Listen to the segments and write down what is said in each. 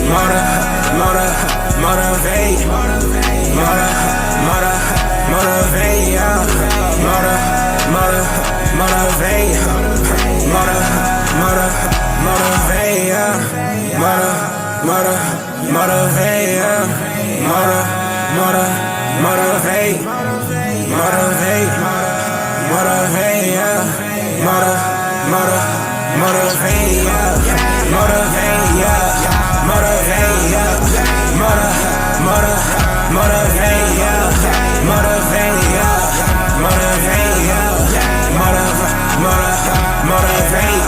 Motivate, motivate, yeah. Motivate, motivate, yeah. Motivate, yeah. Motivate, yeah. Motivate, yeah. Motivate, yeah. Motivate, yeah. Motivate, yeah. Motivate, yeah. Motivate, yeah. Motivate.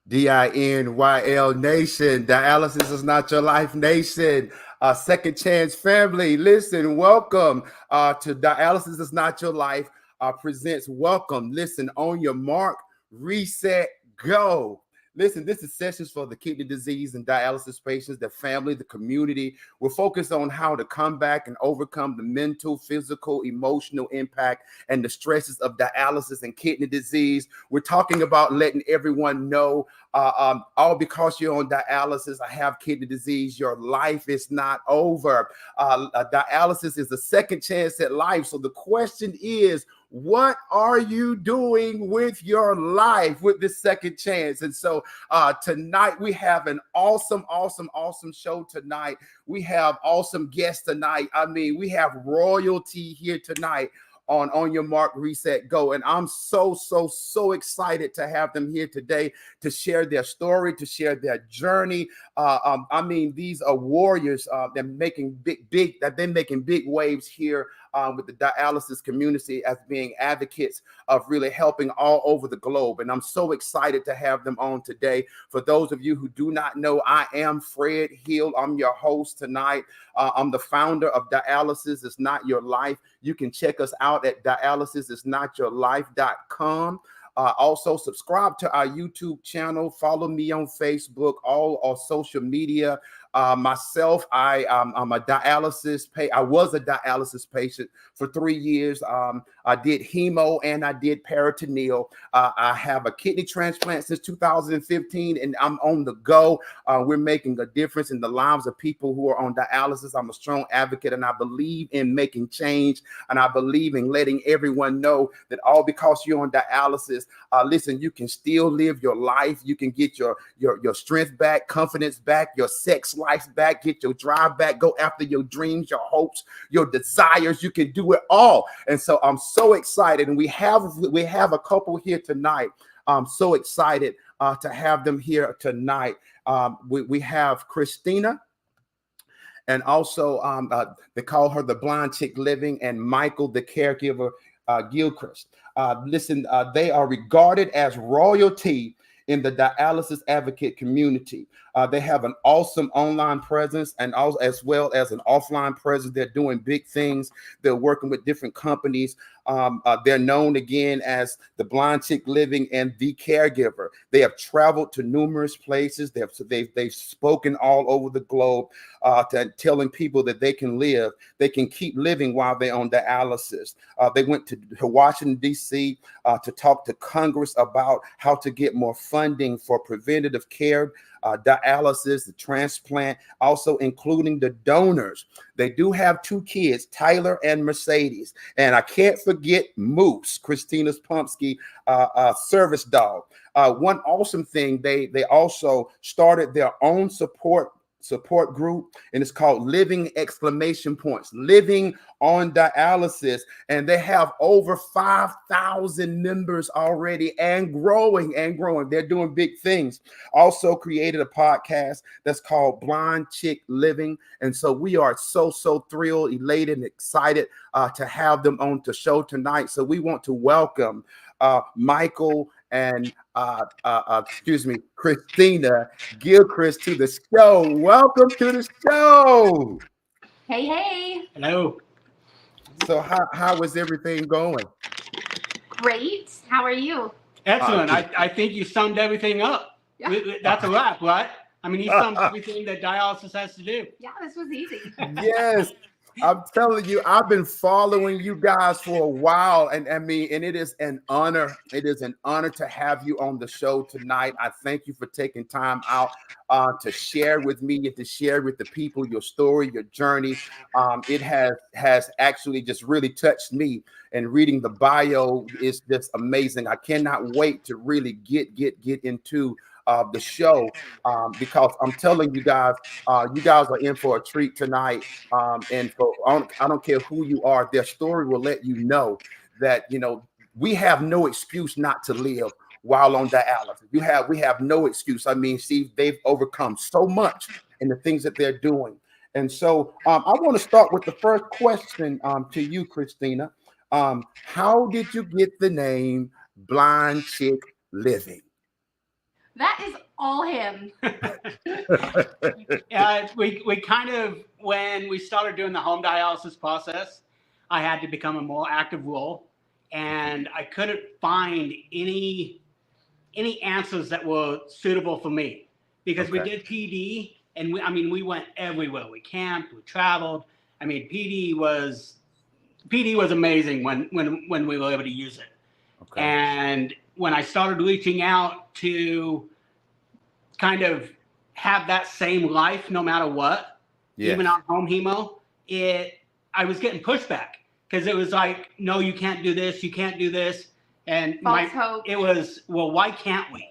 DINYL Nation, Dialysis is Not Your Life Nation, Second Chance family. Listen, welcome to Dialysis is Not Your Life presents Welcome. Listen, on your mark, reset, go. Listen, this is sessions for the kidney disease and dialysis patients, their family, the community. We're focused on how to come back and overcome the mental, physical, emotional impact and the stresses of dialysis and kidney disease. We're talking about letting everyone know, all because you're on dialysis, I have kidney disease, your life is not over. Dialysis is a second chance at life. So the question is, what are you doing with your life with this second chance? And so tonight we have an awesome show tonight. We have awesome guests tonight. I mean, we have royalty here tonight on your mark, reset, go. And I'm so excited to have them here today to share their story, to share their journey. I mean, these are warriors that making they've been making big waves here with the dialysis community as being advocates of really helping all over the globe. And I'm so excited to have them on today. For those of you who do not know, I am Fred Hill. I'm your host tonight. I'm the founder of Dialysis is Not Your Life. You can check us out at dialysisisnotyourlife.com. Also subscribe to our YouTube channel, follow me on Facebook, all our social media. Myself, I'm a dialysis I was a dialysis patient for 3 years. I did hemo and I did peritoneal. I have a kidney transplant since 2015, and I'm on the go. We're making a difference in the lives of people who are on dialysis. I'm a strong advocate, and I believe in making change, and I believe in letting everyone know that all because you're on dialysis, listen, you can still live your life. You can get your strength back, confidence back, your sex life back, get your drive back, go after your dreams, your hopes, your desires. You can do it all. And so I'm so excited, and we have a couple here tonight. I'm so excited to have them here tonight. We have Christina, and also they call her the Blind Chick Living, and Michael, the caregiver, Gilchrist. Listen, they are regarded as royalty in the dialysis advocate community. They have an awesome online presence, and also as well as an offline presence. They're doing big things. They're working with different companies. They're known again as the Blind Chick Living and the Caregiver. They have traveled to numerous places. They've spoken all over the globe, telling people that they can live. They can keep living while they're on dialysis. They went to Washington, D.C. To talk to Congress about how to get more funding for preventative care, dialysis, the transplant, also including the donors. They do have 2 kids, Tyler and Mercedes. And I can't forget Moose, Christina's Pumpsky service dog. One awesome thing, they also started their own support group, and it's called Living Living on Dialysis, and they have over 5,000 members already and growing. They're doing big things. Also created a podcast that's called Blind Chick Living, and so we are so thrilled, elated, and excited to have them on the show tonight. So we want to welcome Michael and Christina Gilchrist to the show. Welcome to the show. Hey. Hello. So how is everything going? Great. How are you? Excellent. I think you summed everything up. Yeah. That's a wrap, right? I mean, he's done everything that dialysis has to do. Yeah, this was easy. Yes, I'm telling you, I've been following you guys for a while, and I mean, and it is an honor. It is an honor to have you on the show tonight. I thank you for taking time out to share with me and to share with the people your story, your journey. It has actually just really touched me, and reading the bio is just amazing. I cannot wait to really get into the show because I'm telling you guys are in for a treat tonight. And for I don't care who you are, their story will let you know that we have no excuse not to live while on dialysis. We have no excuse. I mean, see, they've overcome so much in the things that they're doing. And so I want to start with the first question to you, Christina. How did you get the name Blind Chick Living? That is all him. We kind of, when we started doing the home dialysis process, I had to become a more active role, and I couldn't find any answers that were suitable for me, because we did PD, and we went everywhere. We camped, we traveled. I mean, PD was amazing when we were able to use it. Okay. And when I started reaching out to kind of have that same life no matter what, even on home hemo, I was getting pushback, because it was like, no, you can't do this, you can't do this. And it was, well, why can't we?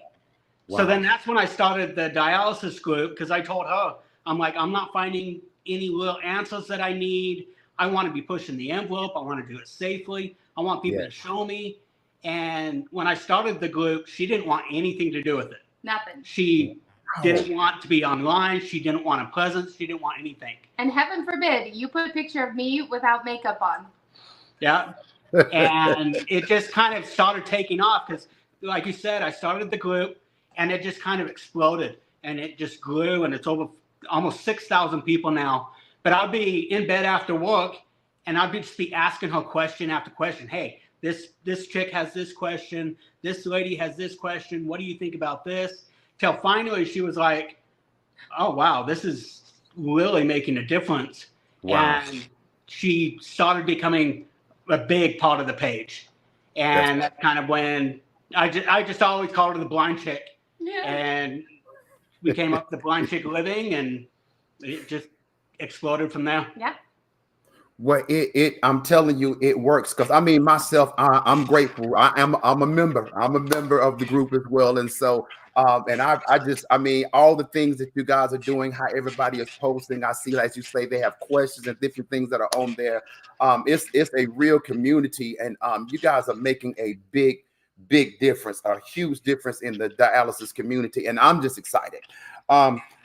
Wow. So then that's when I started the dialysis group, because I told her, I'm like, I'm not finding any real answers that I need. I want to be pushing the envelope. I want to do it safely. I want people to show me. And when I started the group, she didn't want anything to do with it. Nothing. She didn't want to be online. She didn't want a presence. She didn't want anything. And heaven forbid, you put a picture of me without makeup on. Yeah. And it just kind of started taking off, because, like you said, I started the group, and it just kind of exploded, and it just grew, and it's over almost 6,000 people now. But I'd be in bed after work, and I'd just be asking her question after question. Hey, this chick has this question. This lady has this question. What do you think about this? Till finally she was like, oh, wow, this is really making a difference. Wow. And she started becoming a big part of the page. And that's kind of when I just always called her the blind chick. Yeah. And we came up with the Blind Chick Living, and it just exploded from there. Yeah. Well, I'm telling you, it works, because I mean, myself, I'm grateful. I'm a member. I'm a member of the group as well, and so and I mean, all the things that you guys are doing, how everybody is posting. I see, as you say, they have questions and different things that are on there. It's a real community, and you guys are making a big difference, a huge difference in the dialysis community, and I'm just excited.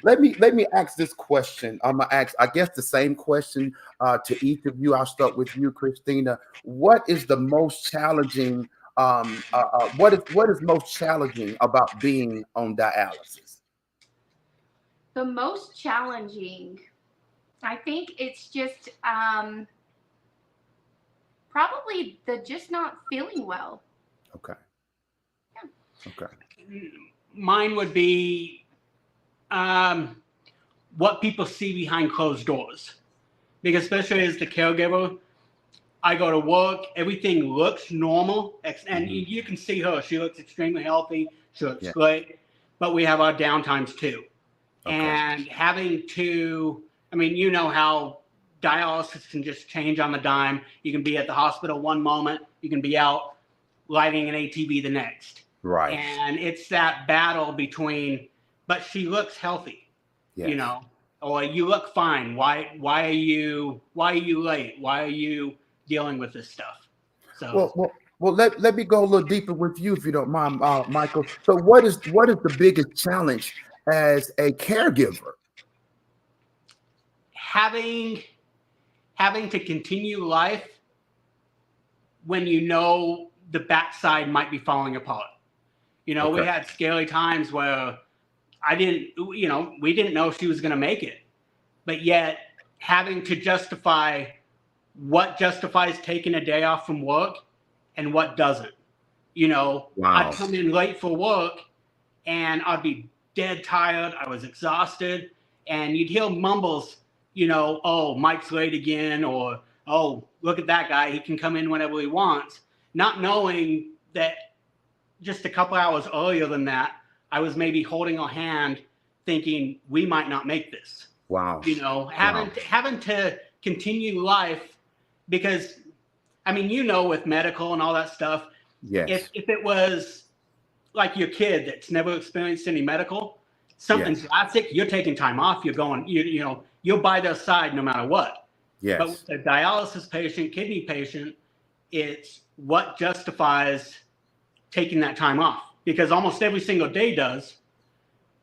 Let me ask this question. I'm gonna ask, I guess, the same question to each of you. I'll start with you, Christina. What is the most challenging? What is most challenging about being on dialysis? The most challenging, I think it's just probably the just not feeling well. Okay. Yeah. Okay. Mine would be what people see behind closed doors, because especially as the caregiver, I go to work, everything looks normal, and you can see her. She looks extremely healthy. She looks great, but we have our downtimes too. Okay. And having to, I mean, you know how dialysis can just change on the dime. You can be at the hospital one moment, you can be out lighting an ATV the next. Right. And it's that battle between, but she looks healthy, or you look fine. Why are you late? Why are you dealing with this stuff? So well, let me go a little deeper with you, if you don't mind, Michael. So what is the biggest challenge as a caregiver? Having to continue life when you know the backside might be falling apart. We had scary times where we didn't know if she was going to make it, but yet having to justify what justifies taking a day off from work and what doesn't. Wow. I'd come in late for work, and I'd be dead tired. I was exhausted. And you'd hear mumbles, you know, oh, Mike's late again, or, oh, look at that guy. He can come in whenever he wants. Not knowing that just a couple hours earlier than that, I was maybe holding a hand thinking we might not make this. Wow. You know, having to continue life because, I mean, you know, with medical and all that stuff, yes. if it was like your kid that's never experienced any medical, something drastic, you're taking time off, you're going, you know, you're by their side no matter what. Yes. But with a dialysis patient, kidney patient, it's what justifies taking that time off, because almost every single day does,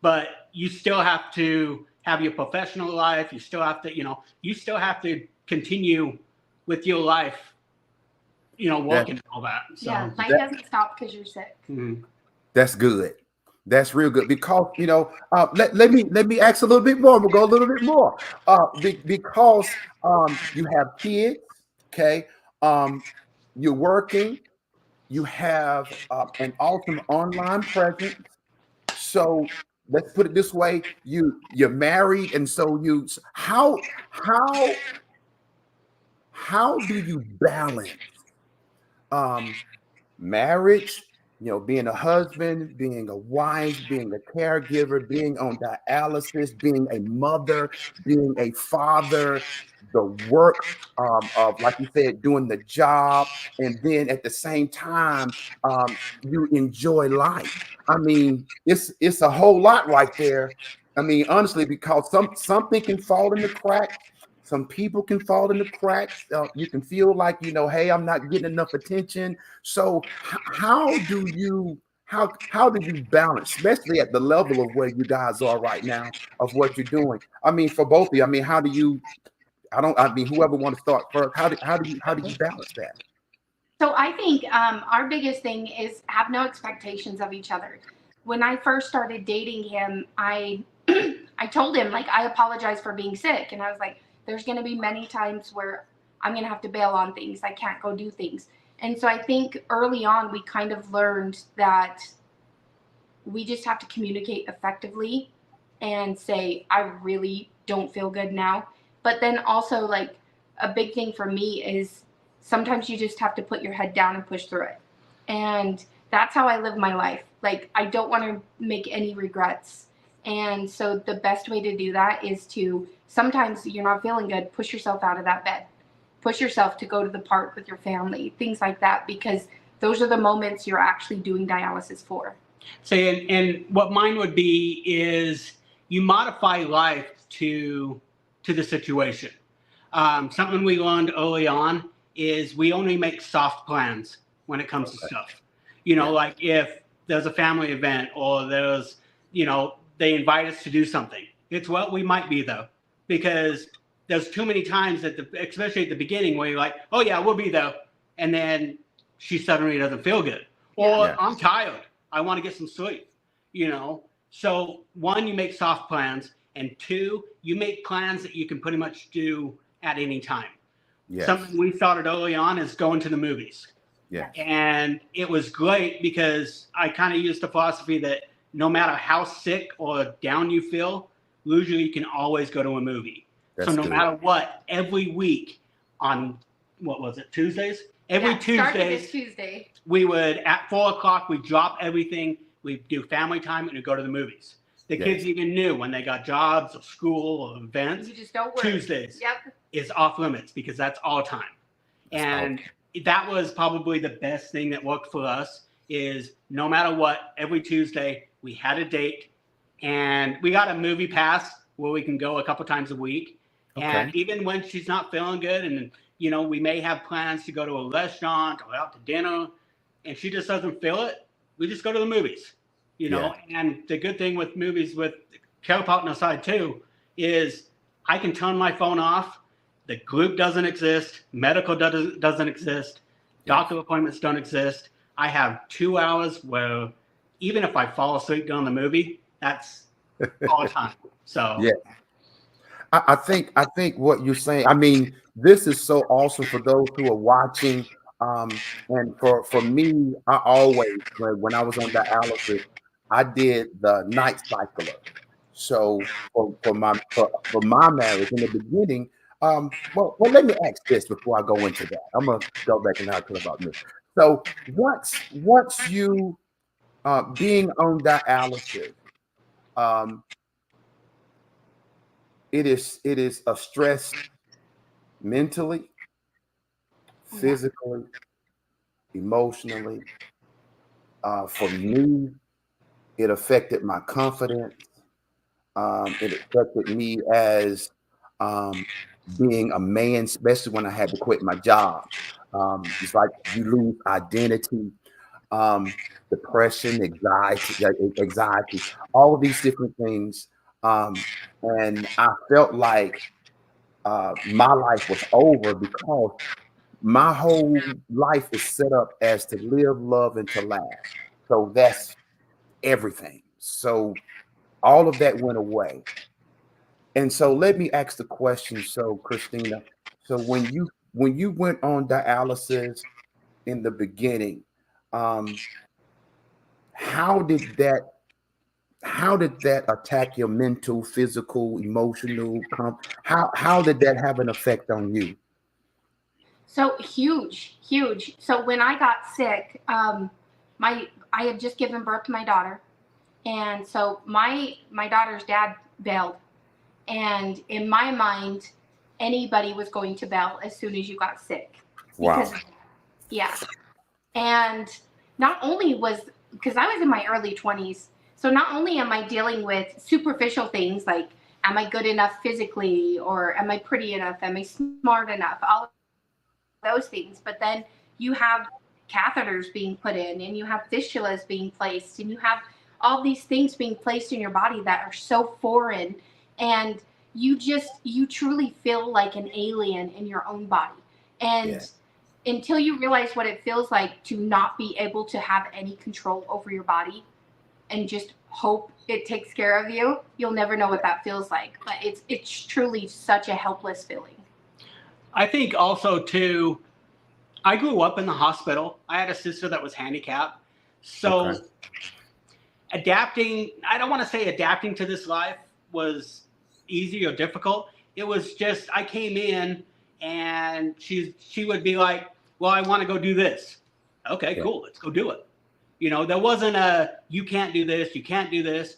but you still have to have your professional life. You still have to, you know, you still have to continue with your life, you know, working and all that. So, yeah, life doesn't stop because you're sick. That's good. That's real good, because, you know, let me ask a little bit more. We'll go a little bit more, because you have kids, okay? You're working. You have an awesome online presence. So let's put it this way: you're married, and so how do you balance marriage? You know, being a husband, being a wife, being a caregiver, being on dialysis, being a mother, being a father, the work of, like you said, doing the job, and then at the same time, you enjoy life. I mean, it's a whole lot right there. I mean, honestly, because something can fall in the crack. Some people can fall in the cracks. You can feel like, you know, hey, I'm not getting enough attention. So how do you balance, especially at the level of where you guys are right now, of what you're doing? I mean, for both of you, I mean, how do you? I mean, whoever want to start first, how do you balance that? So I think our biggest thing is have no expectations of each other. When I first started dating him, I told him, like, I apologize for being sick, and I was like, there's going to be many times where I'm going to have to bail on things. I can't go do things. And so I think early on, we kind of learned that we just have to communicate effectively and say, I really don't feel good now. But then also, like, a big thing for me is sometimes you just have to put your head down and push through it. And that's how I live my life. Like, I don't want to make any regrets. And so the best way to do that is to, sometimes you're not feeling good, push yourself out of that bed. Push yourself to go to the park with your family, things like that, because those are the moments you're actually doing dialysis for. So, and what mine would be is you modify life to the situation. Something we learned early on is we only make soft plans when it comes to stuff. You know, like if there's a family event or there's, you know, they invite us to do something. It's what we might be, though, because there's too many times that, especially at the beginning, where you're like, oh, yeah, we'll be there. And then she suddenly doesn't feel good. Or I'm tired. I want to get some sleep, you know. So, one, you make soft plans. And two, you make plans that you can pretty much do at any time. Yes. Something we started early on is going to the movies. Yeah. And it was great because I kind of used the philosophy that no matter how sick or down you feel, usually you can always go to a movie. That's so no matter what, every week on, what was it, Tuesdays? Every Tuesday, we would, at 4:00, we'd drop everything. We'd do family time and we'd go to the movies. The kids even knew when they got jobs or school or events, you just don't worry. Tuesdays is off limits because that's all time. And that was probably the best thing that worked for us is no matter what, every Tuesday we had a date and we got a movie pass where we can go a couple times a week. Okay. And even when she's not feeling good and, you know, we may have plans to go to a restaurant or out to dinner and she just doesn't feel it, we just go to the movies. You know, and the good thing with movies with care partner side too is I can turn my phone off. The group doesn't exist. Medical doesn't exist. Doctor appointments don't exist. I have 2 hours where even if I fall asleep during the movie, that's all the time. So I think what you're saying, I mean, this is so awesome for those who are watching. And for me, I always, when I was on dialysis, I did the night cycler. So for my marriage in the beginning, well, let me ask this before I go into that. I'm gonna go back and talk about this. So once you being on dialysis, um, it is a stress mentally, physically, emotionally. For me, it affected my confidence. It affected me as being a man, especially when I had to quit my job. It's like you lose identity, depression, anxiety, all of these different things. And I felt like my life was over because my whole life is set up as to live, love, and to laugh. So that's everything. So all of that went away. And so let me ask the question. So Christina, so when you went on dialysis in the beginning, how did that attack your mental, physical, emotional? How did that have an effect on you? So huge. So when I got sick, I had just given birth to my daughter, and so my daughter's dad bailed, and in my mind, anybody was going to bail as soon as you got sick. Wow. Yeah, and not only because I was in my early 20s, so not only am I dealing with superficial things like, am I good enough physically, or am I pretty enough, am I smart enough, all those things, but then you have catheters being put in, and you have fistulas being placed, and you have all these things being placed in your body that are so foreign, and you truly feel like an alien in your own body. And until you realize what it feels like to not be able to have any control over your body and just hope it takes care of you, you'll never know what that feels like. But it's truly such a helpless feeling. I think also too, I grew up in the hospital. I had a sister that was handicapped. So adapting, I don't want to say adapting to this life was easy or difficult. It was just, I came in and she would be like, well, I want to go do this. Okay, cool. Let's go do it. You know, there wasn't a, you can't do this, you can't do this.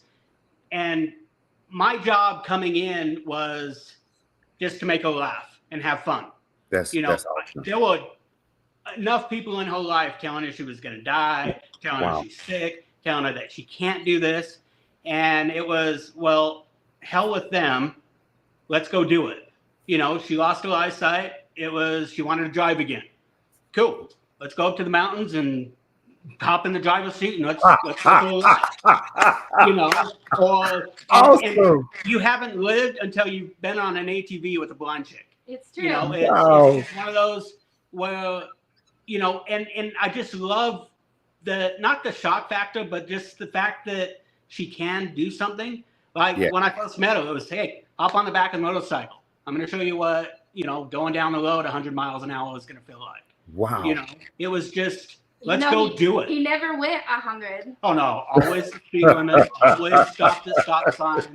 And my job coming in was just to make her laugh and have fun. That's awesome. There were enough people in her life telling her she was going to die, telling her she's sick, telling her that she can't do this. And it was, well, hell with them. Let's go do it. You know, she lost her eyesight. It was, she wanted to drive again. Cool. Let's go up to the mountains and hop in the driver's seat and let's go. You know, and you haven't lived until you've been on an ATV with a blind chick. It's true. You know, it's one of those where, you know, and I just love not the shock factor, but just the fact that she can do something. Like when I first met her, it was, hey, hop on the back of the motorcycle. I'm going to show you what, you know, going down the road 100 miles an hour is going to feel like. Wow. You know, it was just, let's go do it. He never went 100. Oh, no. Always the speed limit. Always stop the stop signs.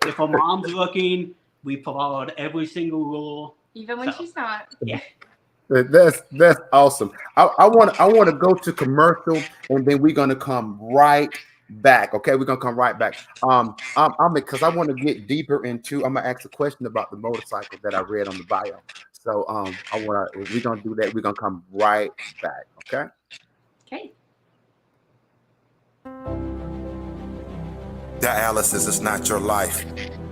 If a mom's looking, we followed every single rule. Even when she's not. Yeah. That's awesome. I want to go to commercial, and then we're gonna come right back. Okay, we're gonna come right back. I'm because I want to get deeper into. I'm gonna ask a question about the motorcycle that I read on the bio. So we're gonna do that. We're gonna come right back. Okay. Okay. Dialysis is not your life.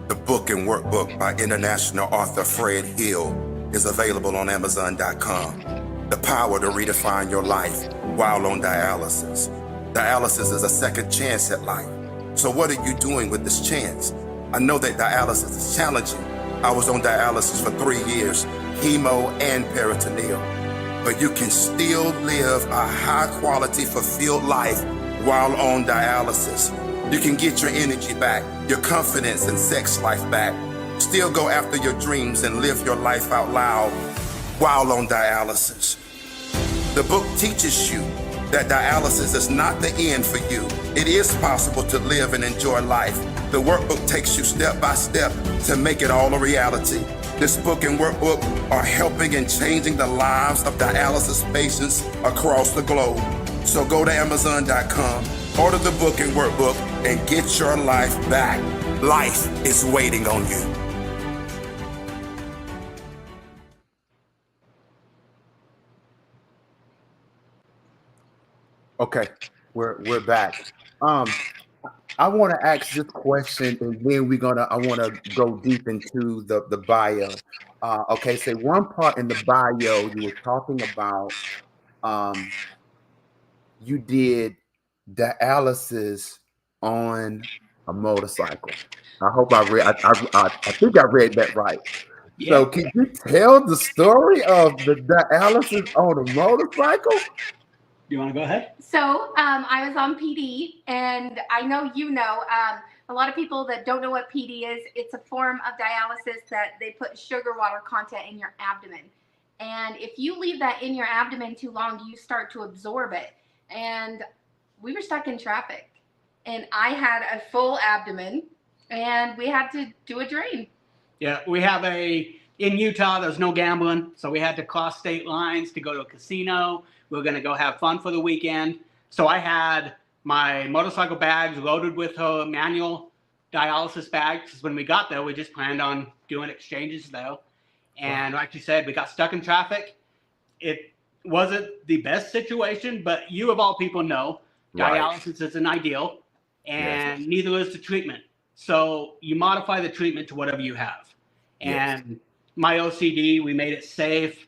The book and workbook by international author Fred Hill is available on Amazon.com. The power to redefine your life while on dialysis. Dialysis is a second chance at life. So what are you doing with this chance? I know that dialysis is challenging. I was on dialysis for 3 years, chemo and peritoneal. But you can still live a high quality, fulfilled life while on dialysis. You can get your energy back, your confidence and sex life back. Still go after your dreams and live your life out loud while on dialysis. The book teaches you that dialysis is not the end for you. It is possible to live and enjoy life. The workbook takes you step by step to make it all a reality. This book and workbook are helping and changing the lives of dialysis patients across the globe. So go to Amazon.com, order the book and workbook, and get your life back. Life is waiting on you. Okay, we're back. I want to ask this question, and then I want to go deep into the bio. Okay, so one part in the bio you were talking about, you did dialysis on a motorcycle. I hope I read. I think I read that right. Yeah. So, can you tell the story of the dialysis on a motorcycle? You want to go ahead? So I was on PD, and I know a lot of people that don't know what PD is. It's a form of dialysis that they put sugar water content in your abdomen. And if you leave that in your abdomen too long, you start to absorb it. And we were stuck in traffic, and I had a full abdomen, and we had to do a drain. Yeah, in Utah, there's no gambling, so we had to cross state lines to go to a casino. We were going to go have fun for the weekend. So I had my motorcycle bags loaded with her manual dialysis bags, because when we got there, we just planned on doing exchanges there. And like you said, we got stuck in traffic. It wasn't the best situation, but you of all people know dialysis isn't ideal, and neither is the treatment. So you modify the treatment to whatever you have. And my OCD, we made it safe.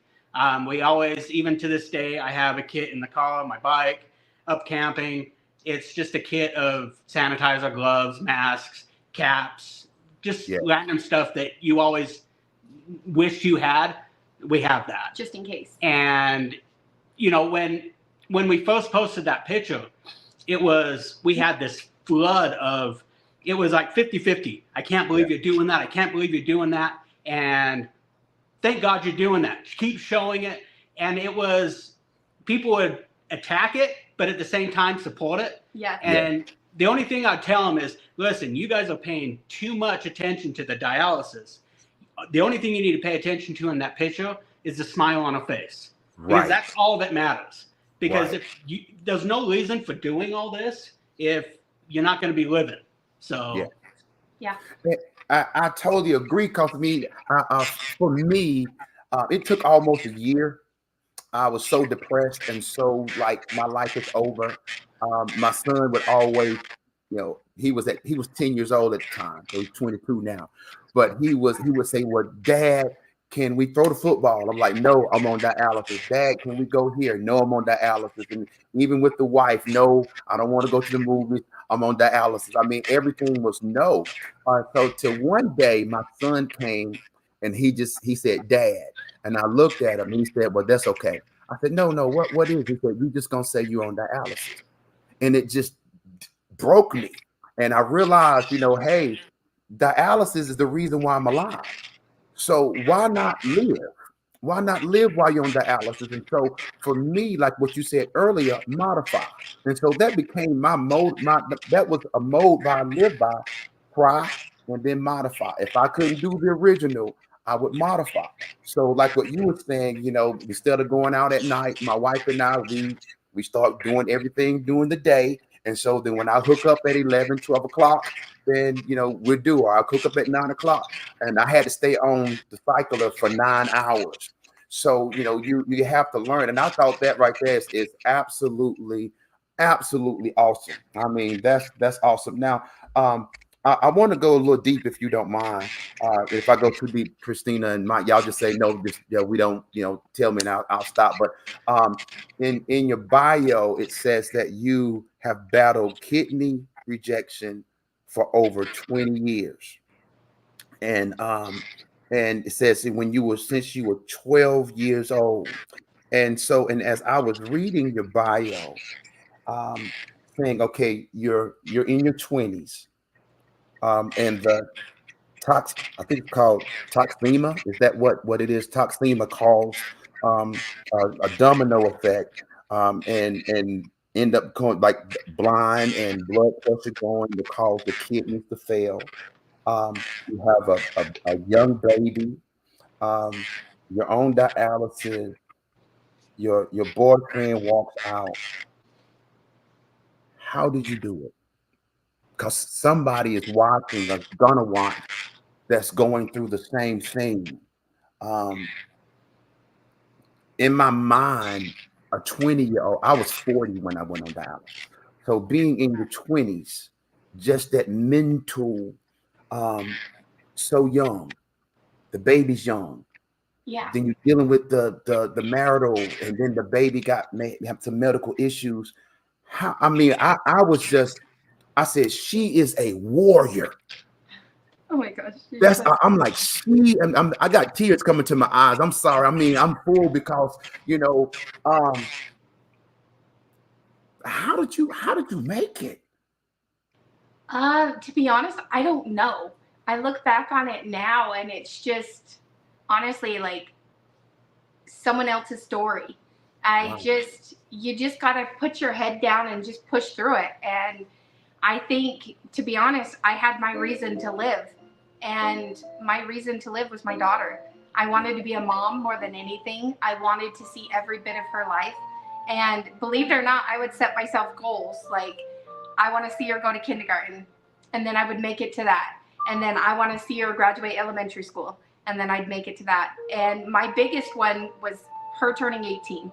We always, even to this day, I have a kit in the car, my bike, up camping. It's just a kit of sanitizer, gloves, masks, caps, just random stuff that you always wish you had. We have that. Just in case. And, when we first posted that picture, we had this flood of, it was like 50-50. I can't believe you're doing that. I can't believe you're doing that. And thank God you're doing that. Keep showing it. And people would attack it, but at the same time support it. Yeah. And the only thing I'd tell them is, listen, you guys are paying too much attention to the dialysis. The only thing you need to pay attention to in that picture is the smile on her face. Because that's all that matters. Because there's no reason for doing all this if you're not going to be living. So, yeah. I totally agree. Because for me, it took almost a year. I was so depressed and so like my life is over. My son would always, he was 10 years old at the time, so he's 22 now. But he would say, "Well, Dad, can we throw the football?" I'm like, "No, I'm on dialysis." "Dad, can we go here?" "No, I'm on dialysis." And even with the wife, "No, I don't want to go to the movies. I'm on dialysis." I mean, everything was no. So till one day, my son came and he said, "Dad," and I looked at him and he said, "Well, that's okay." I said, "No, what is it?" He said, "You just gonna say you're on dialysis," and it just broke me. And I realized, hey, dialysis is the reason why I'm alive. So why not live? Why not live while you're on dialysis? And so for me, like what you said earlier, modify. And so that became my mode. That was a mode that I lived by: try and then modify. If I couldn't do the original, I would modify. So like what you were saying, instead of going out at night, my wife and I, we start doing everything during the day. And so then when I hook up at 11, 12 o'clock, then, we're due. Or I'll cook up at 9 o'clock. And I had to stay on the cycle for 9 hours. So, you have to learn. And I thought that right there is absolutely awesome. I mean, that's awesome. Now, I want to go a little deep, if you don't mind. If I go too deep, Christina and Mike, y'all just say no. We don't, tell me, and I'll stop. But in your bio, it says that you have battled kidney rejection for over 20 years, and it says since you were 12 years old, and as I was reading your bio, saying, okay, you're in your 20s. And the I think it's called toxemia. Is that what it is? Toxemia calls a domino effect, and end up going like blind and blood pressure going to cause the kidneys to fail. You have a young baby, your own dialysis, your boyfriend walks out. How did you do it? Because somebody is watching or gonna watch that's going through the same thing. In my mind, a 20-year-old, I was 40 when I went on dialysis. So being in your 20s, just that mental, so young, the baby's young. Yeah. Then you're dealing with the marital, and then the baby have some medical issues. I was just, I said, she is a warrior. Oh my gosh. I'm like, I got tears coming to my eyes. I'm sorry. I mean, I'm full because, how did you make it? To be honest, I don't know. I look back on it now and it's just honestly like someone else's story. Wow. You just gotta put your head down and just push through it. And I think, to be honest, I had my reason to live. And my reason to live was my daughter. I wanted to be a mom more than anything. I wanted to see every bit of her life. And believe it or not, I would set myself goals. Like, I want to see her go to kindergarten. And then I would make it to that. And then I want to see her graduate elementary school. And then I'd make it to that. And my biggest one was her turning 18.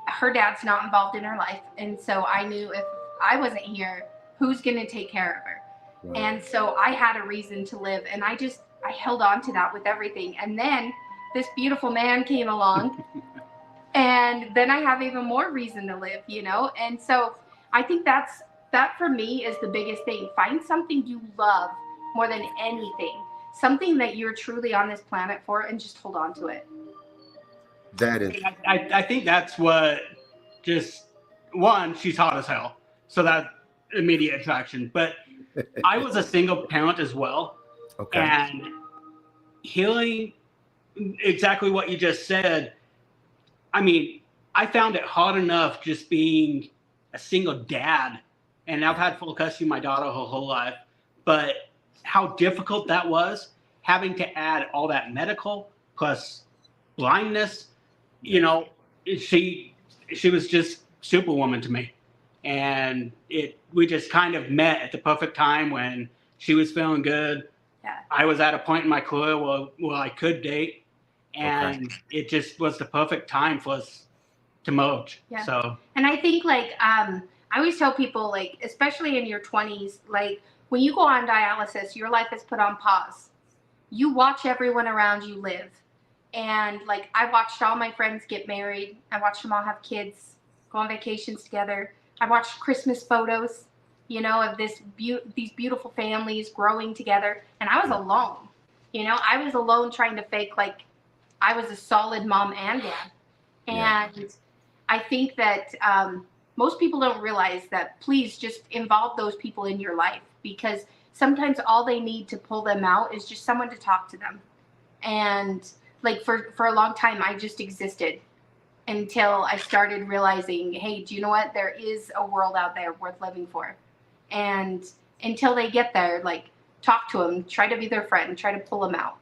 Her dad's not involved in her life. And so I knew if I wasn't here, who's going to take care of her? Right. And so I had a reason to live. And I held on to that with everything. And then this beautiful man came along. And then I have even more reason to live, And so I think that for me is the biggest thing. Find something you love more than anything. Something that you're truly on this planet for, and just hold on to it. That is. I think that's what she's hot as hell. So that immediate attraction. But I was a single parent as well. Okay. And healing exactly what you just said. I mean, I found it hard enough just being a single dad. And I've had full custody of my daughter her whole life. But how difficult that was, having to add all that medical plus blindness, she was just superwoman to me. And we just kind of met at the perfect time when she was feeling good. Yeah. I was at a point in my career where I could date, and It just was the perfect time for us to merge. Yeah. So, and I think I always tell people, especially in your 20s, when you go on dialysis, your life is put on pause. You watch everyone around you live. And I watched all my friends get married. I watched them all have kids, go on vacations together. I watched Christmas photos, of these beautiful families growing together. And I was alone. I was alone trying to fake I was a solid mom and dad. And I think that most people don't realize that. Please just involve those people in your life, because sometimes all they need to pull them out is just someone to talk to them. And for a long time, I just existed until I started realizing, hey, do you know what? There is a world out there worth living for. And until they get there, talk to them, try to be their friend, try to pull them out.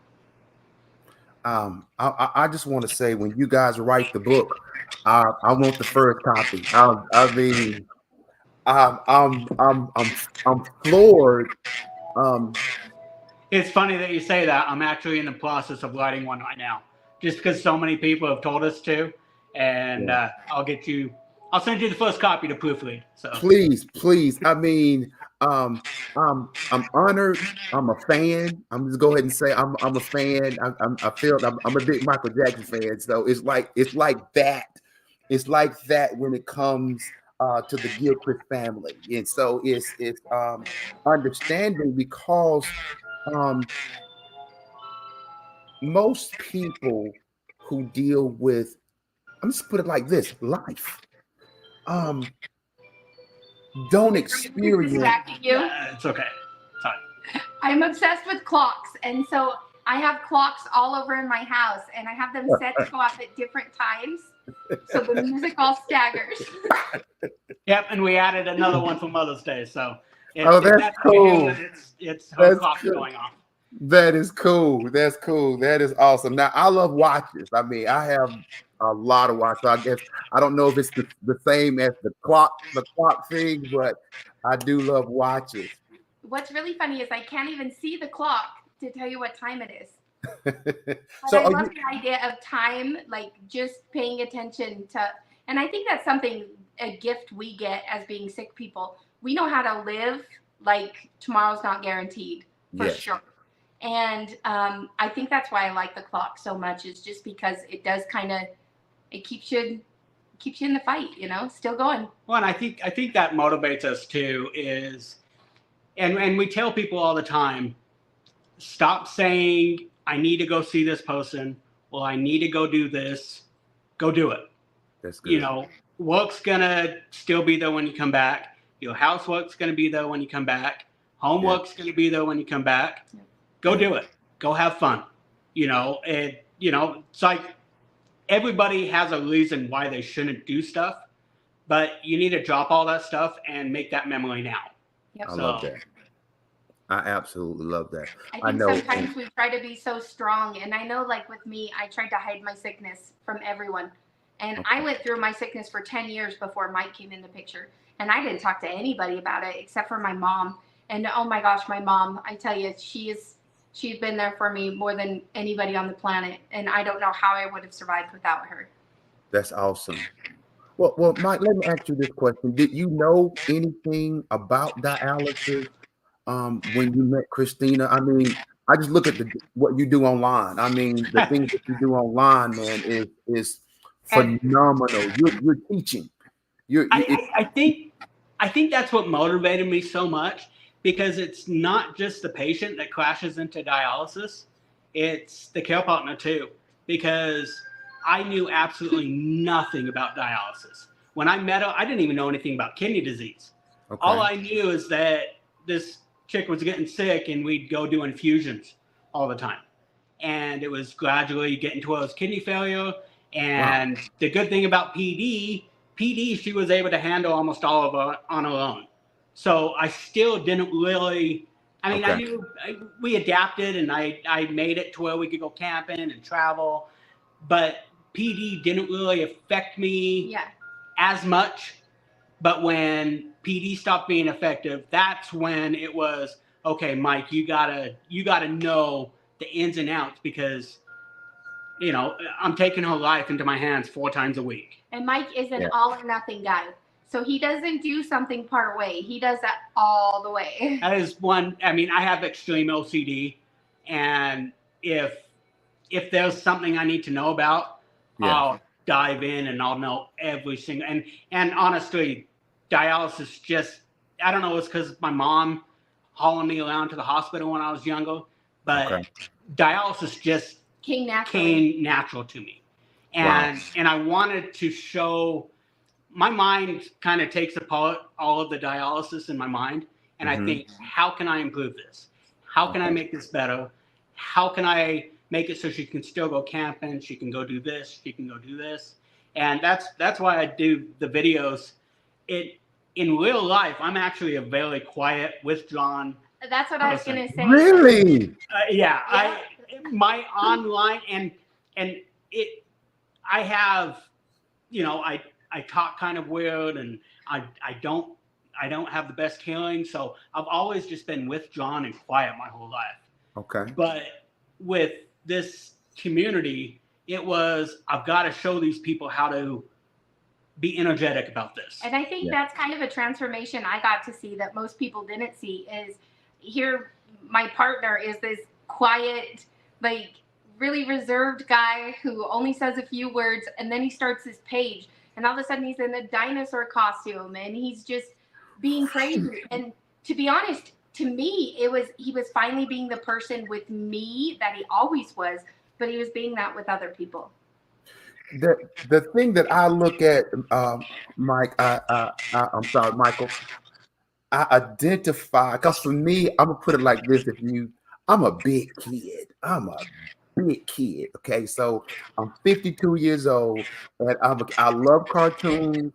I just want to say, when you guys write the book, I want the first copy. I'm floored. It's funny that you say that. I'm actually in the process of writing one right now, just because so many people have told us to. And I'll send you the first copy to proofread. So please. I mean, I'm honored. I'm a fan. I'm just go ahead and say I'm a fan. I'm a big Michael Jackson fan. So it's like that. It's like that when it comes to the Gilchrist family. And so it's understanding, because most people who deal with, I'm just put it like this, life, don't experience. You. It's okay. Sorry. I'm obsessed with clocks. And so I have clocks all over in my house, and I have them set to go off at different times, so the music all staggers. Yep, and we added another one for Mother's Day, so that's cool. It's her That's clock cool. going off. That is cool. That's cool. That is awesome. Now, I love watches. I mean, I have a lot of watches. I guess I don't know if it's the same as the clock thing, but I do love watches. What's really funny is I can't even see the clock to tell you what time it is. But So I love the idea of time, like just paying attention to, and I think that's something, a gift we get as being sick people. We know how to live like tomorrow's not guaranteed, for Yes. sure. And I think that's why I like the clock so much, is just because it does kind of, it keeps you in the fight, you know, still going. Well, and I think that motivates us too, is, and we tell people all the time, stop saying, I need to go see this person. Well, I need to go do this. Go do it. That's good. You know, work's gonna still be there when you come back. Your housework's gonna be there when you come back. Homework's gonna be there when you come back. Go do it. Go have fun. You know, it's like everybody has a reason why they shouldn't do stuff, but you need to drop all that stuff and make that memory now. Yep. I love that. I absolutely love that. I I think know. sometimes we try to be so strong, and I know, like with me, I tried to hide my sickness from everyone, and I went through my sickness for 10 years before Mike came in the picture, and I didn't talk to anybody about it except for my mom. And oh my gosh, my mom, I tell you, she's been there for me more than anybody on the planet, and I don't know how I would have survived without her. That's awesome. Well, Mike, let me ask you this question. Did you know anything about dialysis when you met Christina? I mean, I just look at what you do online. I mean, the things that you do online, man, is phenomenal. You're teaching. I think that's what motivated me so much, because it's not just the patient that crashes into dialysis, it's the care partner too, because I knew absolutely nothing about dialysis. When I met her, I didn't even know anything about kidney disease. Okay. All I knew is that this chick was getting sick and we'd go do infusions all the time. And it was gradually getting towards kidney failure. And wow. The good thing about PD, she was able to handle almost all of it on her own. So I still didn't really, I mean, okay. I knew we adapted and I made it to where we could go camping and travel, but PD didn't really affect me as much. But when PD stopped being effective, that's when it was, okay, Mike, you gotta know the ins and outs, because, you know, I'm taking her life into my hands 4 times a week. And Mike is an all or nothing guy. So he doesn't do something part way. He does that all the way. That is one. I mean, I have extreme OCD, and if there's something I need to know about, I'll dive in and I'll know every single. And honestly, dialysis just, I don't know, it's because my mom hauling me around to the hospital when I was younger, but dialysis just came natural to me, and I wanted to show. My mind kind of takes apart all of the dialysis in my mind. And I think, how can I improve this? How can I make this better? How can I make it so she can still go camping? She can go do this. She can go do this. And that's why I do the videos. In real life, I'm actually a very quiet, withdrawn. That's what I was going to say. Really? My online I have, you know, I talk kind of weird, and I don't have the best hearing. So I've always just been withdrawn and quiet my whole life. Okay. But with this community, it was, I've got to show these people how to be energetic about this. And I think that's kind of a transformation I got to see that most people didn't see, is here my partner is this quiet, like really reserved guy who only says a few words, and then he starts his page. And all of a sudden he's in a dinosaur costume and he's just being crazy. And to be honest, to me, he was finally being the person with me that he always was, but he was being that with other people. The thing that I look at, Mike, I'm sorry, Michael, I identify, because for me, I'm gonna put it like this: I'm a big kid. I'm a big kid. Okay, so I'm 52 years old, and I love cartoons.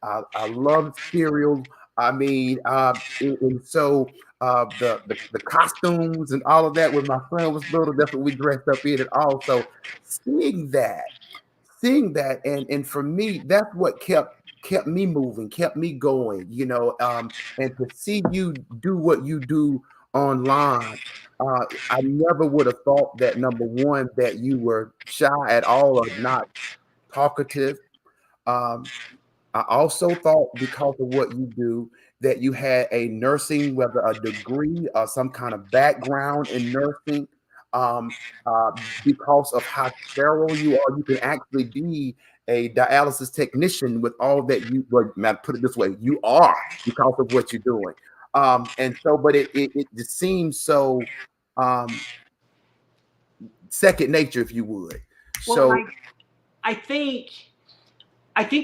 I love cereal. I mean, and so the costumes and all of that. When my son was little, that's what we dressed up in, and all. So seeing that, and for me, that's what kept me moving, kept me going. And to see you do what you do online. I never would have thought that, number one, that you were shy at all or not talkative. Um, I also thought, because of what you do, that you had a nursing, whether a degree or some kind of background in nursing. Um, because of how thorough you are, you can actually be a dialysis technician with all that you, well, put it this way, you are, because of what you're doing. And so, but it just seems so second nature, if you would. Well, So I think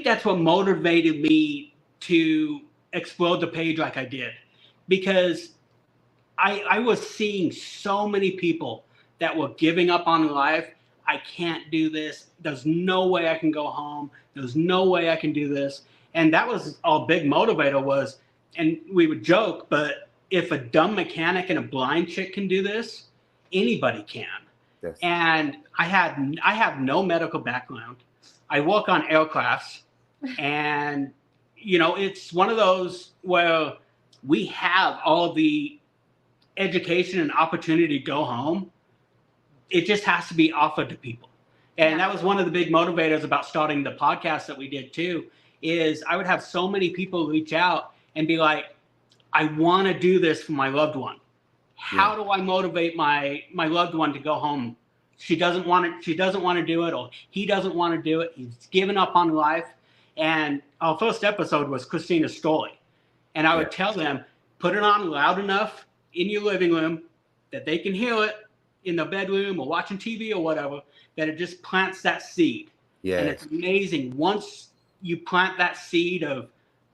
that's what motivated me to explode the page like I did, because I was seeing so many people that were giving up on life. I can't do this. There's no way I can go home. There's no way I can do this. And that was our big motivator was, and we would joke, but if a dumb mechanic and a blind chick can do this, anybody can. yes. And I have no medical background. I work on aircrafts, and it's one of those where we have all the education and opportunity to go home. It just has to be offered to people. And that was one of the big motivators about starting the podcast that we did too, is I would have so many people reach out and be like, I want to do this for my loved one. How do I motivate my loved one to go home? She doesn't want to do it, or he doesn't want to do it. He's given up on life. And our first episode was Christina's story. And I would tell them, put it on loud enough in your living room that they can hear it in the bedroom or watching TV or whatever, that it just plants that seed. Yeah. And it's amazing. Once you plant that seed of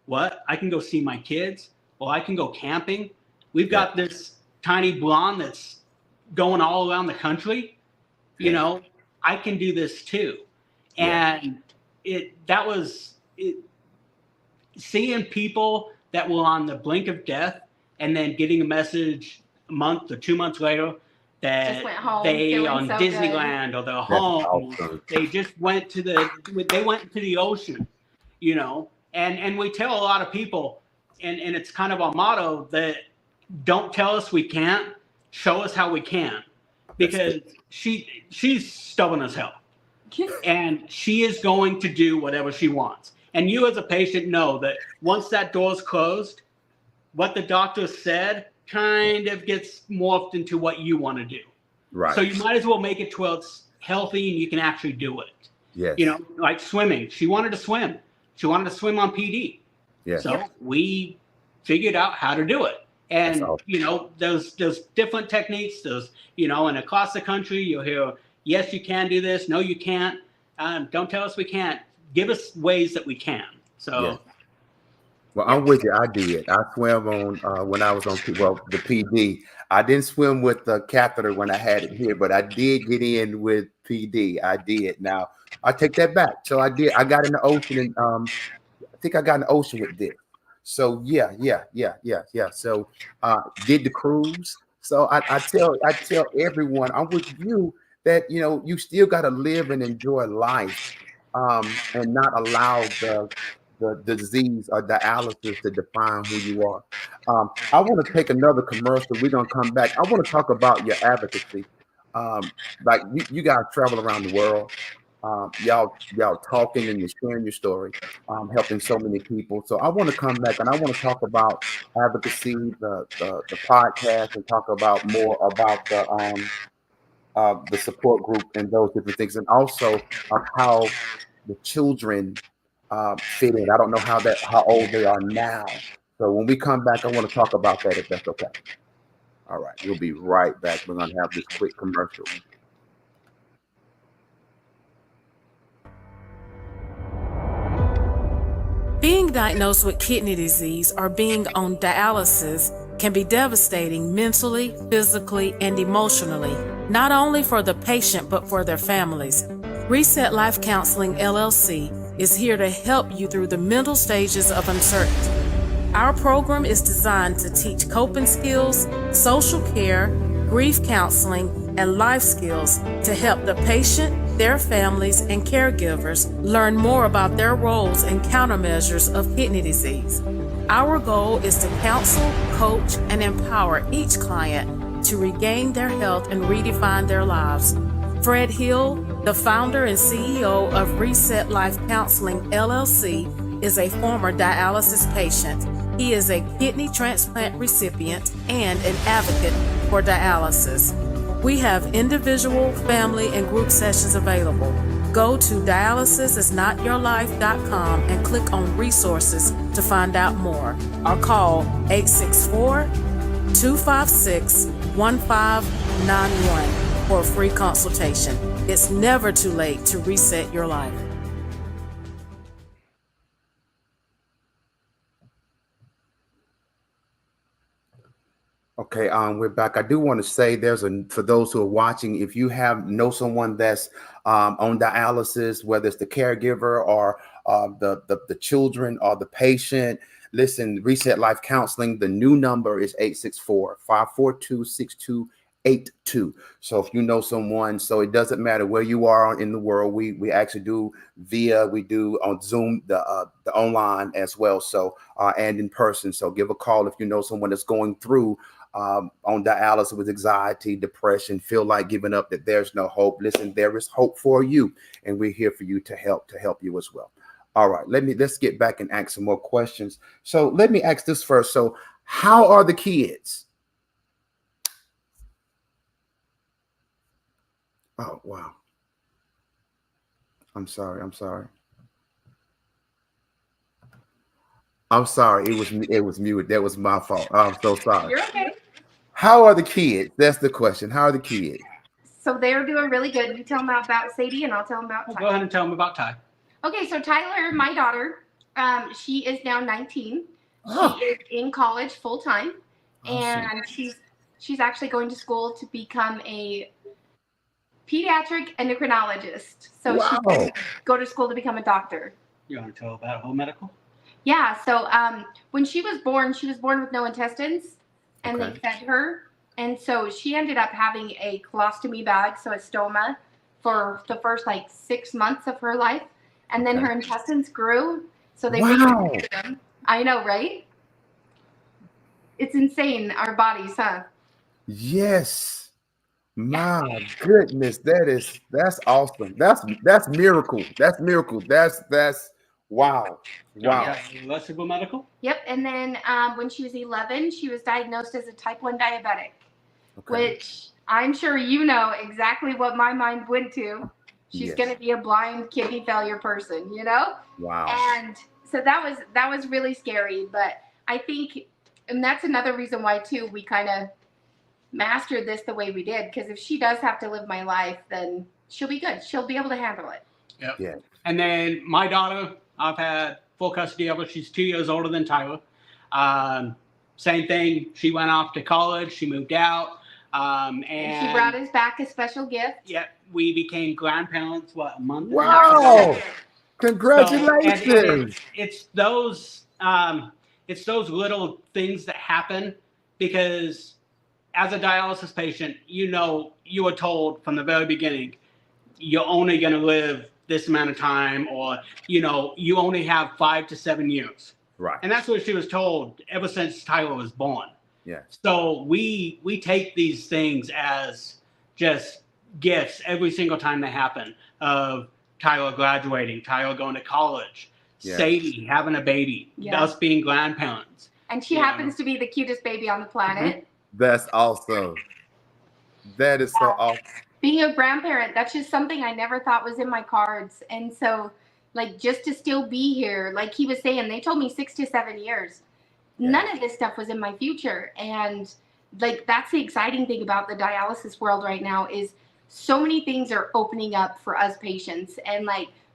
what, I can go see my kids, or I can go camping. We've got this tiny blonde that's going all around the country. I can do this too. And that was seeing people that were on the brink of death, and then getting a message a month or 2 months later that they on so Disneyland good. Or they're home. Awesome. They just went to the ocean, and we tell a lot of people, and it's kind of our motto, that don't tell us we can't, show us how we can, because she's stubborn as hell, and she is going to do whatever she wants. And you as a patient know that once that door's closed, what the doctor said kind of gets morphed into what you want to do. Right. So you might as well make it to where it's healthy and you can actually do it. Yes. Like swimming. She wanted to swim. She wanted to swim on PD. Yes. So we figured out how to do it. And, there's different techniques. There's, and across the country, you'll hear, yes, you can do this. No, you can't. Don't tell us we can't. Give us ways that we can. So. Yes. Well, I'm with you. I did. I swam on when I was on the PD. I didn't swim with the catheter when I had it here, but I did get in with PD. I did. Now I take that back. So I did. I got in the ocean, and I think I got in the ocean with this. So yeah. So did the cruise. So I tell everyone, I'm with you, that you still got to live and enjoy life, and not allow the disease or dialysis to define who you are. I want to take another commercial. We're gonna come back. I want to talk about your advocacy. Like you guys travel around the world. Y'all talking and you're sharing your story, helping so many people. So I want to come back and I want to talk about advocacy, the podcast, and talk about more about the support group and those different things, and also how the children fit in. I don't know how old they are now. So when we come back, I want to talk about that, if that's okay. All right, we'll be right back. We're going to have this quick commercial. Being diagnosed with kidney disease or being on dialysis can be devastating mentally, physically, and emotionally, not only for the patient but for their families. Reset Life Counseling LLC is here to help you through the mental stages of uncertainty. Our program is designed to teach coping skills, social care, grief counseling, and life skills to help the patient, their families, and caregivers learn more about their roles and countermeasures of kidney disease. Our goal is to counsel, coach, and empower each client to regain their health and redefine their lives. Fred Hill, the founder and CEO of Reset Life Counseling LLC, is a former dialysis patient. He is a kidney transplant recipient and an advocate for dialysis. We have individual, family, and group sessions available. Go to dialysisisnotyourlife.com and click on resources to find out more, or call 864-256-1591 for a free consultation. It's never too late to reset your life. Okay, we're back. I do want to say for those who are watching, if you know someone that's on dialysis, whether it's the caregiver or the children or the patient, listen, Reset Life Counseling, the new number is 864-542-6282. So if you know someone, so it doesn't matter where you are in the world, we actually do we do on Zoom, the online as well, so and in person. So give a call if you know someone that's going through on dialysis with anxiety, depression, feel like giving up, that there's no hope. Listen, there is hope for you, and we're here for you to help you as well. All right, let's get back and ask some more questions. So let me ask this first. So how are the kids? Oh, wow. I'm sorry. It was muted. That was my fault. I'm so sorry. You're okay. How are the kids? That's the question. How are the kids? So they're doing really good. You tell them about Sadie, and I'll tell them about Tyler. Go ahead and tell them about Ty. Okay, so Tyler, my daughter, she is now 19. Oh. She is in college full time, and Awesome. she's actually going to school to become a pediatric endocrinologist. So Wow. she's going to go to school to become a doctor. You want to tell about home medical? Yeah. So when she was born with no intestines, and Okay. they fed her, and so she ended up having a colostomy bag, so a stoma, for the first 6 months of her life, and then Okay. her intestines grew, so they Wow. reconstructed them. I know, right? It's insane, our bodies, huh? Yes. My goodness, that's awesome. That's miracle. That's miracle. That's wow. Wow. Yeah. Let's go medical. Yep. And then when she was 11, she was diagnosed as a type 1 diabetic, Okay. which I'm sure you know exactly what my mind went to. She's Yes. going to be a blind kidney failure person, you know? Wow. And so that was really scary. But I think, and that's another reason why, too, we kind of mastered this the way we did. Because if she does have to live my life, then she'll be good. She'll be able to handle it. Yep. Yeah. And then my daughter, I've had full custody of her. She's 2 years older than Tyler. Same thing. She went off to college. She moved out. And she brought us back a special gift. Yeah, we became grandparents, a month? Wow. So, Congratulations. it's those little things that happen, because as a dialysis patient, you were told from the very beginning, you're only going to live this amount of time, or you only have 5 to 7 years. Right. And that's what she was told ever since Tyler was born. Yeah. So we take these things as just gifts every single time they happen, of Tyler graduating, Tyler going to college, Yeah. Sadie having a baby, us being grandparents. And she happens to be the cutest baby on the planet. That's awesome. That is so awesome. Being a grandparent, that's just something I never thought was in my cards. And so, just to still be here, like he was saying, they told me 6 to 7 years. Yeah. None of this stuff was in my future. And that's the exciting thing about the dialysis world right now, is so many things are opening up for us patients. And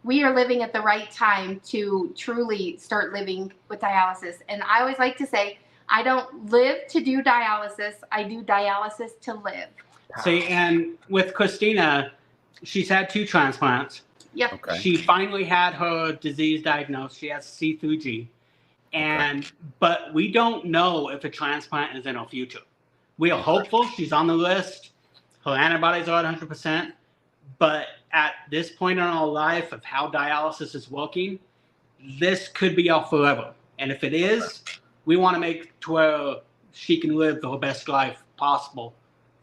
we are living at the right time to truly start living with dialysis. And I always like to say, I don't live to do dialysis. I do dialysis to live. See, and with Christina, she's had 2 transplants. Yep. Okay. She finally had her disease diagnosed. She has C3G. And but we don't know if a transplant is in her future. We are hopeful. She's on the list. Her antibodies are at 100%. But at this point in our life of how dialysis is working, this could be our forever. And if it is, we want to make to where she can live her best life possible.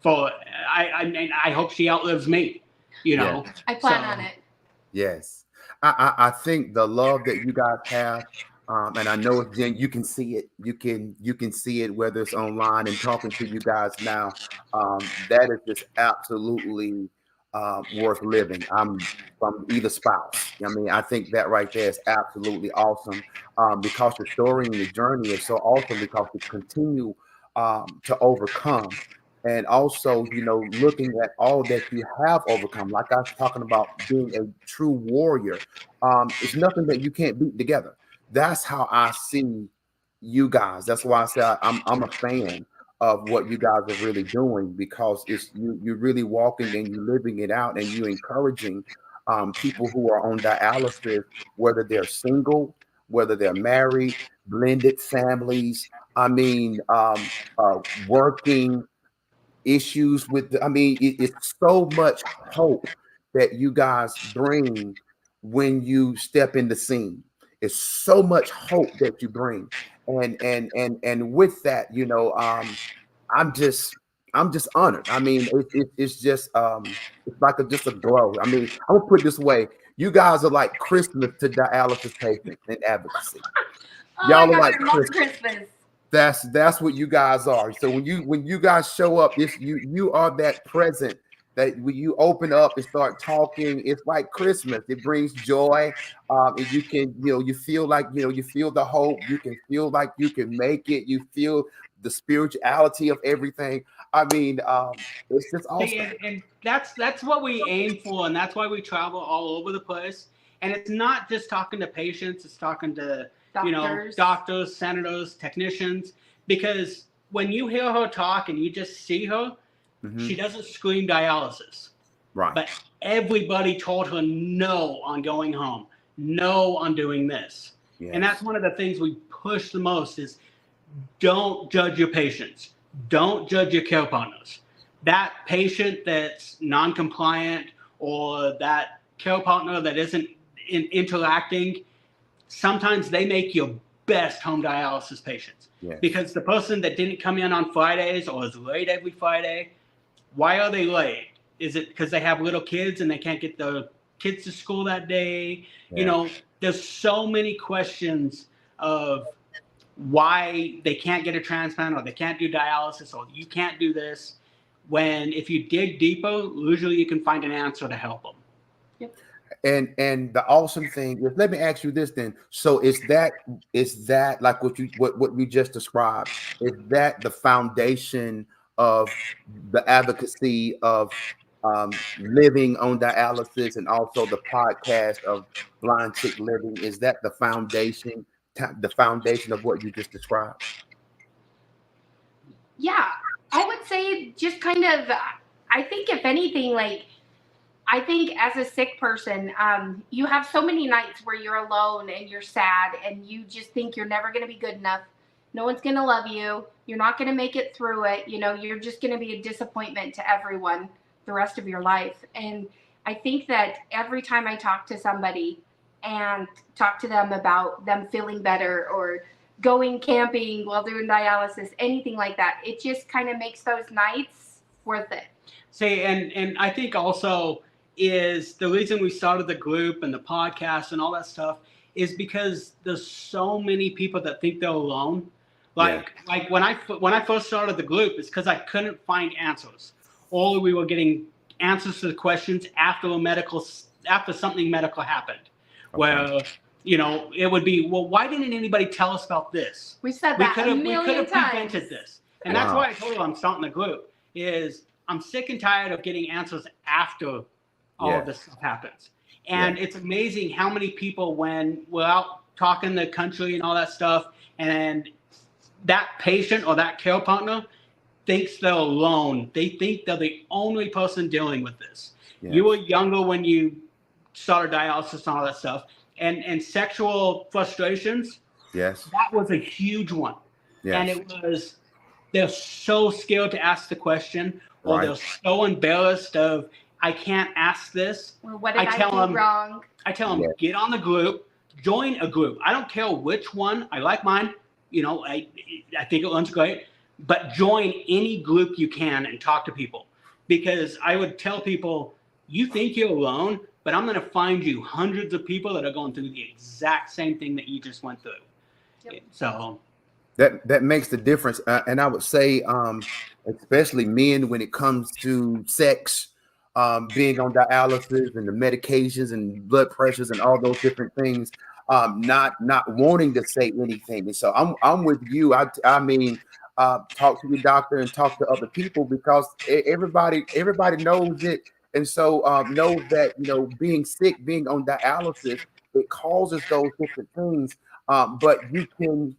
I hope she outlives me. You know. Yeah. I plan on it. Yes. I think the love that you guys have, and I know it's Jen, you can see it. You can see it whether it's online and talking to you guys now. That is just absolutely worth living. I'm from either spouse. I mean, I think that right there is absolutely awesome because the story and the journey is so awesome because you continue to overcome. And also, you know, looking at all that you have overcome, like I was talking about being a true warrior, it's nothing that you can't beat together. That's how I see you guys. That's why I say I'm a fan of what you guys are really doing because it's you're really walking and you're living it out and you're encouraging people who are on dialysis, whether they're single, whether they're married, blended families. I mean, working issues with it's so much hope that you guys bring when you step in the scene. It's so much hope that you bring, and with that, you know, I'm just honored. I mean, it's just it's like just a glow. I mean, I'm gonna put it this way: you guys are like Christmas to dialysis patients in advocacy. Oh Y'all my are gosh, like I love Christmas. Christmas. That's what you guys are. So when you guys show up, you are that present that when you open up and start talking, it's like Christmas. It brings joy. And you can, you know, you feel like, you know, you feel the hope. You can feel like you can make it. You feel the spirituality of everything. I mean, it's just awesome. See, and that's what we aim for, and that's why we travel all over the place. And it's not just talking to patients; it's talking to doctors, senators, technicians. Because when you hear her talk and you just see her, she doesn't scream dialysis. Right. But everybody told her no on going home, no on doing this. Yes. And that's one of the things we push the most is don't judge your patients. Don't judge your care partners. That patient that's non-compliant or that care partner that isn't interacting, sometimes they make your best home dialysis patients. Yes. Because the person that didn't come in on Fridays or is late every Friday, why are they late? Is it because they have little kids and they can't get the kids to school that day? Yeah. You know, there's so many questions of why they can't get a transplant or they can't do dialysis or you can't do this. When if you dig deeper, usually you can find an answer to help them. Yep. And the awesome thing is, let me ask you this then. So is that like what we just described? Is that the foundation of the advocacy of living on dialysis and also the podcast of Blind Chick Living? Is that the foundation of what you just described? Yeah, I would say just kind of, I think if anything, like, I think as a sick person, you have so many nights where you're alone and you're sad and you just think you're never going to be good enough. No one's going to love you. You're not going to make it through it. You know, you're just going to be a disappointment to everyone the rest of your life. And I think that every time I talk to somebody and talk to them about them feeling better or going camping while doing dialysis, anything like that, it just kind of makes those nights worth it. See, and I think also is the reason we started the group and the podcast and all that stuff is because there's so many people that think they're alone. Like when I first started the group, it's because I couldn't find answers, or we were getting answers to the questions after something medical happened, where you know it would be, well, why didn't anybody tell us about this? We said that a million we could have times. prevented this, and that's why I told you I'm starting the group. Is I'm sick and tired of getting answers after all of this stuff happens. And it's amazing how many people, when we're out talking the country and all that stuff, and that patient or that care partner thinks they're alone. They think they're the only person dealing with this. Yes. You were younger when you started dialysis and all that stuff. And sexual frustrations, Yes. that was a huge one. Yes. And it was, they're so scared to ask the question, or Right. they're so embarrassed of, I can't ask this. Or what did I do wrong? I tell them, Yeah. get on the group, join a group. I don't care which one. I like mine. You know, I think it runs great. But join any group you can and talk to people. Because I would tell people, you think you're alone, but I'm going to find you hundreds of people that are going through the exact same thing that you just went through. Yep. So that makes the difference. And I would say, especially men, when it comes to sex, being on dialysis and the medications and blood pressures and all those different things, not wanting to say anything. And so I'm with you. I mean, talk to your doctor and talk to other people, because everybody knows it. And so know that, you know, being sick, being on dialysis, it causes those different things. But you can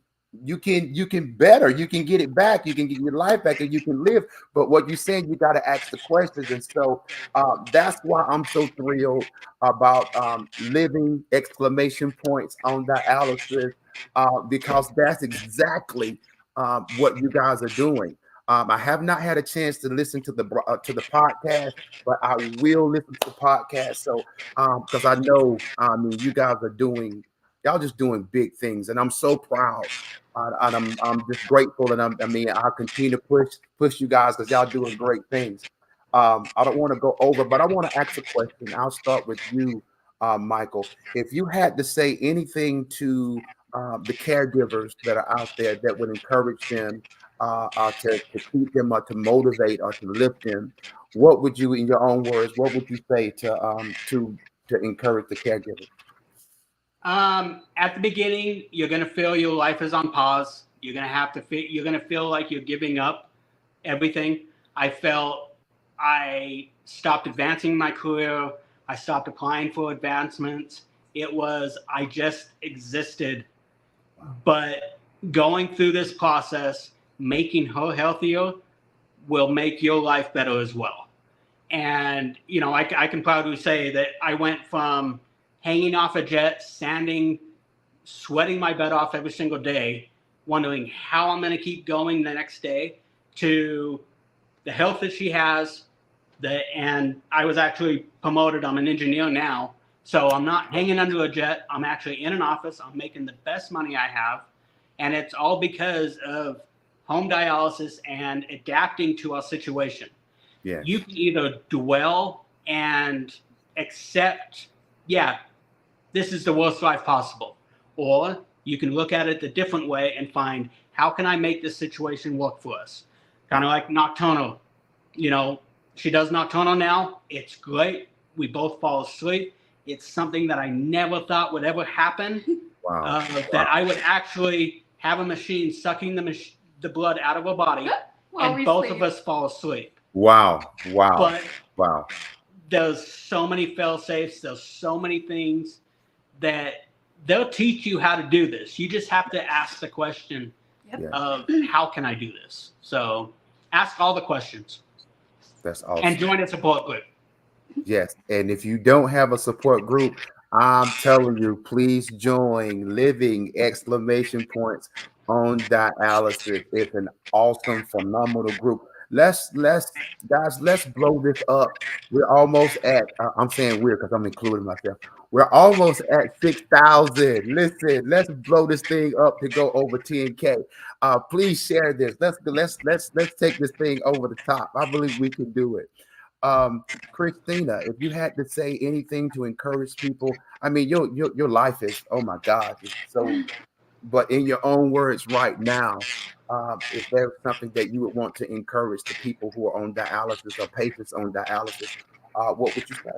better, you can get it back, you can get your life back, and you can live. But what you're saying, you got to ask the questions. And so that's why I'm so thrilled about living exclamation points on dialysis, because that's exactly what you guys are doing. I have not had a chance to listen to the podcast, but I will listen to the podcast. So because I know, I mean, you guys are doing, y'all just doing big things, and I'm so proud. And I'm just grateful, and I mean, I'll continue to push you guys, because y'all doing great things. I don't want to go over, but I want to ask a question. I'll start with you, Michael. If you had to say anything to the caregivers that are out there that would encourage them, to keep them, or to motivate, or to lift them, what would you, in your own words, what would you say to encourage the caregivers? At the beginning, you're going to feel your life is on pause. You're going to have to feel, you're going to feel like you're giving up everything. I felt I stopped advancing my career. I stopped applying for advancements. It was, I just existed. But going through this process, making her healthier, will make your life better as well. And, you know, I can proudly say that I went from hanging off a jet, standing, sweating my butt off every single day, wondering how I'm going to keep going the next day, to the health that she has. And I was actually promoted. I'm an engineer now. So I'm not hanging under a jet. I'm actually in an office. I'm making the best money I have. And it's all because of home dialysis and adapting to our situation. Yeah. You can either dwell and accept, yeah, this is the worst life possible. Or you can look at it the different way and find, how can I make this situation work for us? Kind of like nocturnal. You know, she does nocturnal now. It's great. We both fall asleep. It's something that I never thought would ever happen. Wow. That I would actually have a machine sucking the blood out of her body, and both of us fall asleep. Wow. But Wow. there's so many fail safes. There's so many things that they'll teach you how to do this. You just have to ask the question of, how can I do this? So ask all the questions. That's awesome. And join a support group. Yes. And if you don't have a support group, I'm telling you, please join Living exclamation points on dialysis. It's an awesome, phenomenal group. Let's blow this up. We're almost at, I'm saying we're, because I'm including myself. We're almost at 6,000. Listen, let's blow this thing up to go over 10K. Please share this. Let's take this thing over the top. I believe we can do it. Christina, if you had to say anything to encourage people, I mean, your life is, oh my God, it's so, but in your own words right now, if there's something that you would want to encourage the people who are on dialysis or patients on dialysis, what would you say?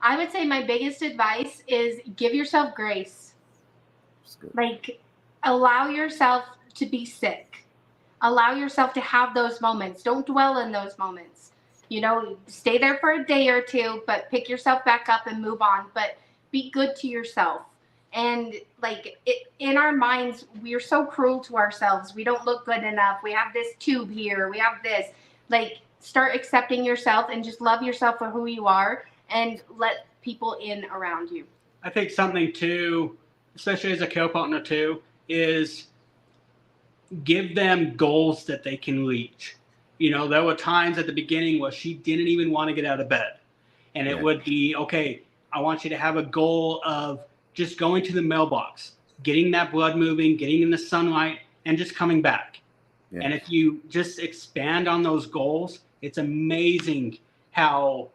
I would say my biggest advice is give yourself grace. Like, allow yourself to be sick. Allow yourself to have those moments. Don't dwell in those moments. You know, stay there for a day or two, but pick yourself back up and move on. But be good to yourself. And like in our minds, we are so cruel to ourselves. We don't look good enough. We have this tube here. We have this. Like, start accepting yourself and just love yourself for who you are, and let people in around you. I think something too, especially as a co-partner too, is give them goals that they can reach. You know, there were times at the beginning where she didn't even want to get out of bed. And it would be, okay, I want you to have a goal of just going to the mailbox, getting that blood moving, getting in the sunlight, and just coming back. Yeah. And if you just expand on those goals, it's amazing how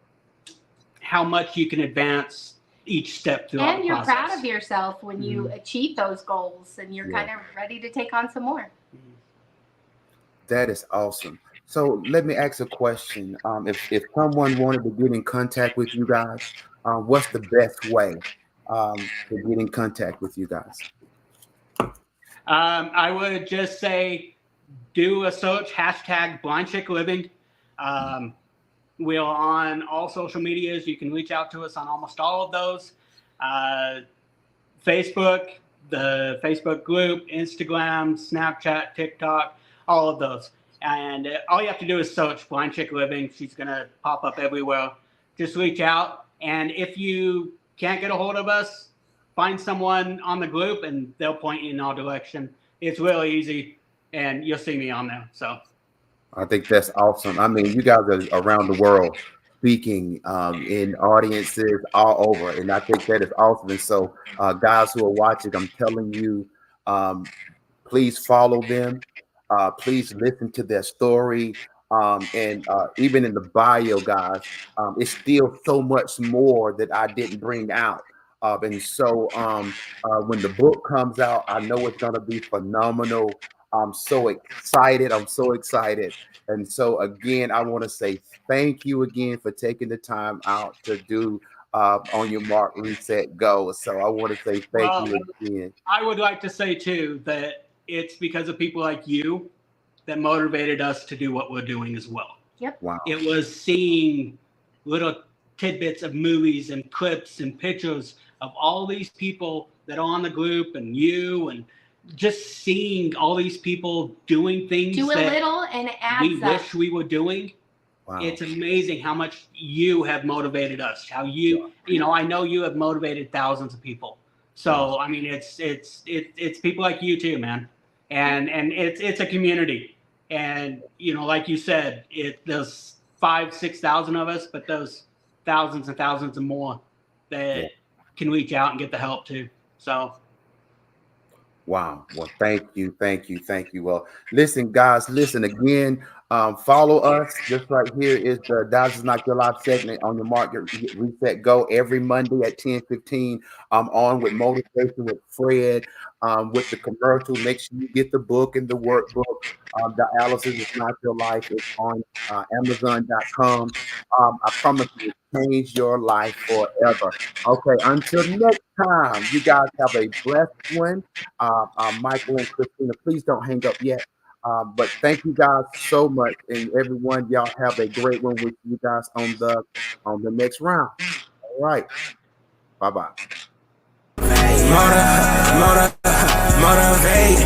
much you can advance each step throughout the process. And you're proud of yourself when you achieve those goals, and you're kind of ready to take on some more. That is awesome. So let me ask a question. If someone wanted to get in contact with you guys, what's the best way to get in contact with you guys? I would just say do a search, #BlindChickLiving. We're on all social medias. You can reach out to us on almost all of those. Facebook, the Facebook group, Instagram, Snapchat, TikTok, all of those. And all you have to do is search Blind Chick Living. She's going to pop up everywhere. Just reach out. And if you can't get a hold of us, find someone on the group and they'll point you in our direction. It's really easy, and you'll see me on there. So I think that's awesome. I mean, you guys are around the world speaking in audiences all over, and I think that is awesome. And so guys who are watching, I'm telling you, please follow them. Please listen to their story. And even in the bio, guys, it's still so much more that I didn't bring out. And so when the book comes out, I know it's going to be phenomenal. I'm so excited. And so, again, I want to say thank you again for taking the time out to do On Your Mark, Reset, Go. So I want to say thank you again. I would like to say, too, that it's because of people like you that motivated us to do what we're doing as well. Yep. Wow. It was seeing little tidbits of movies and clips and pictures of all these people that are on the group, and you, and just seeing all these people doing things do a little and it adds we up. wish we were doing. Wow. It's amazing how much you have motivated us. How you know, I know you have motivated thousands of people. So I mean, it's people like you too, man. And it's a community. And you know, like you said, there's 5,000-6,000 of us, but those thousands and thousands and more that can reach out and get the help too. So wow. Well, thank you. Well, listen, guys, again. Follow us. Just right here is the Dialysis Not Your Life segment On Your Mark, Reset, Go every Monday at 10:15. I'm on with Motivation with Fred, with the commercial. Make sure you get the book and the workbook. Dialysis is Not Your Life. It's on Amazon.com. I promise you, change your life forever. Okay, until next time, you guys have a blessed one. Michael and Christina, please don't hang up yet. But thank you guys so much, and everyone, y'all have a great one with you guys on the next round. All right, bye-bye. Motivate,